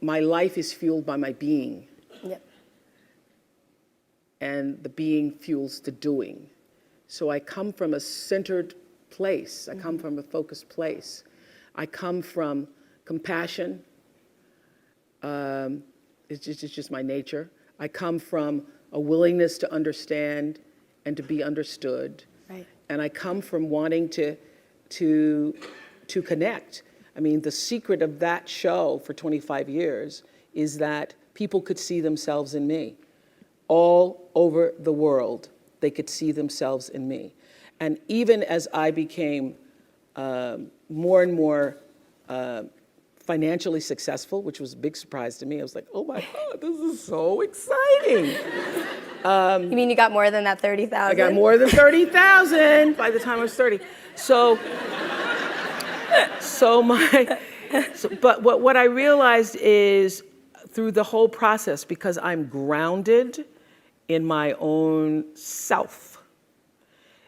my life is fueled by my being. Yep. And the being fuels the doing. So I come from a centered place. I come from a focused place. I come from compassion. It's just my nature. I come from a willingness to understand and to be understood. Right. And I come from wanting to connect. I mean, the secret of that show for 25 years is that people could see themselves in me. All over the world, they could see themselves in me. And even as I became more and more financially successful, which was a big surprise to me, I was like, oh my God, this is so exciting. You mean you got more than that 30,000? I got more than 30,000 by the time I was 30. But what I realized is through the whole process, because I'm grounded in my own self,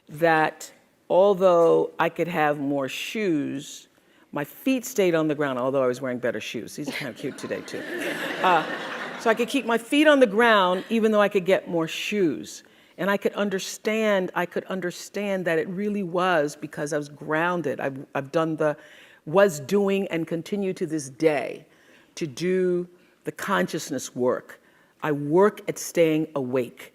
that although I could have more shoes, my feet stayed on the ground, although I was wearing better shoes. These are kind of cute today, too. So I could keep my feet on the ground, even though I could get more shoes. And I could understand that it really was because I was grounded. I've done was doing and continue to this day to do the consciousness work. I work at staying awake.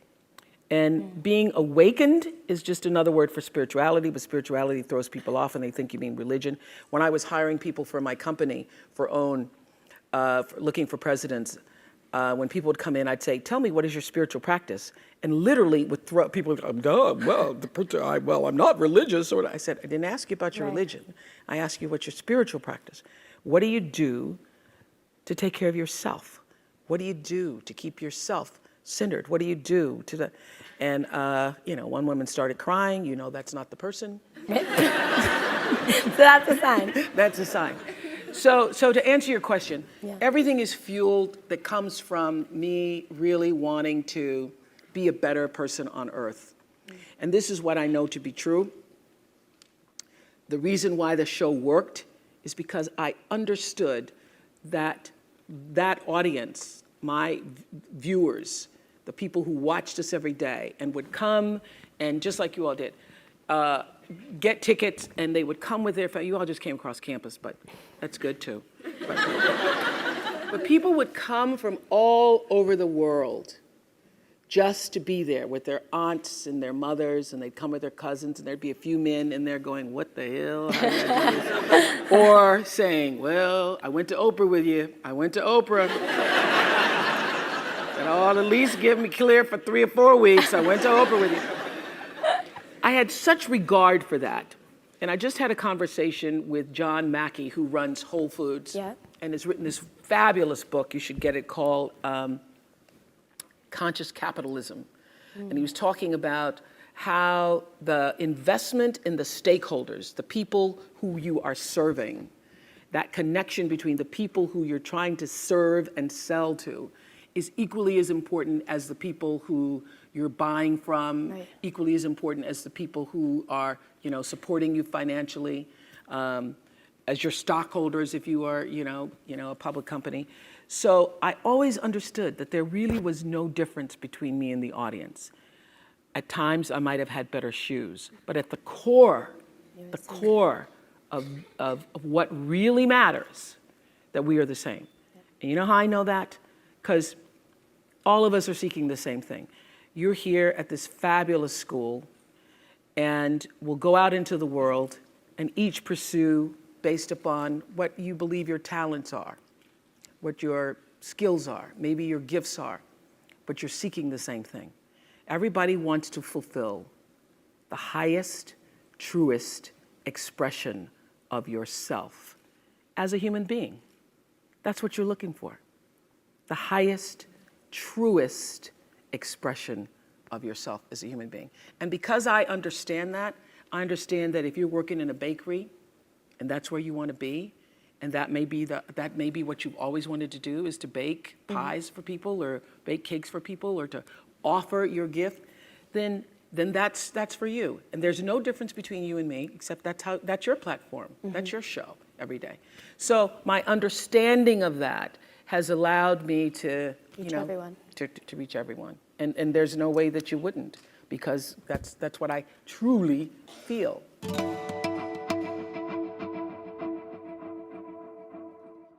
And being awakened is just another word for spirituality, but spirituality throws people off and they think you mean religion. When I was hiring people for my company looking for presidents, when people would come in, I'd say, tell me, what is your spiritual practice? And literally would throw, people would go, well, I'm not religious. Or I said, I didn't ask you about your religion. I asked you what's your spiritual practice. What do you do to take care of yourself? What do you do to keep yourself centered? What do you do to the, and one woman started crying, that's not the person. So that's a sign. That's a sign. So to answer your question, everything is fueled that comes from me really wanting to be a better person on earth. And this is what I know to be true. The reason why the show worked is because I understood that audience, my viewers, the people who watched us every day and would come and just like you all did, get tickets, and they would come with their family. You all just came across campus, but that's good too. But people would come from all over the world just to be there with their aunts and their mothers, and they'd come with their cousins, and there'd be a few men in there going, what the hell? How did I do this? Or saying, well, I went to Oprah with you. I went to Oprah. And at least give me clear for 3 or 4 weeks. I went to Oprah with you. I had such regard for that. And I just had a conversation with John Mackey, who runs Whole Foods, and has written this fabulous book. You should get it, called Conscious Capitalism. And he was talking about how the investment in the stakeholders, the people who you are serving, that connection between the people who you're trying to serve and sell to, is equally as important as the people who you're buying from, equally as important as the people who are, supporting you financially, as your stockholders if you are, a public company. So I always understood that there really was no difference between me and the audience. At times I might have had better shoes, but at the core of what really matters, that we are the same. And you know how I know that? Because all of us are seeking the same thing. You're here at this fabulous school, and we'll go out into the world and each pursue based upon what you believe your talents are, what your skills are, maybe your gifts are, but you're seeking the same thing. Everybody wants to fulfill the highest, truest expression of yourself as a human being. That's what you're looking for. The highest, truest expression of yourself as a human being. And because I understand that if you're working in a bakery and that's where you want to be, and that may be what you've always wanted to do, is to bake pies for people or bake cakes for people or to offer your gift, then that's for you. And there's no difference between you and me, except that's your platform. That's your show every day. So my understanding of that has allowed me to, Reach everyone. To reach everyone. And there's no way that you wouldn't, because that's what I truly feel.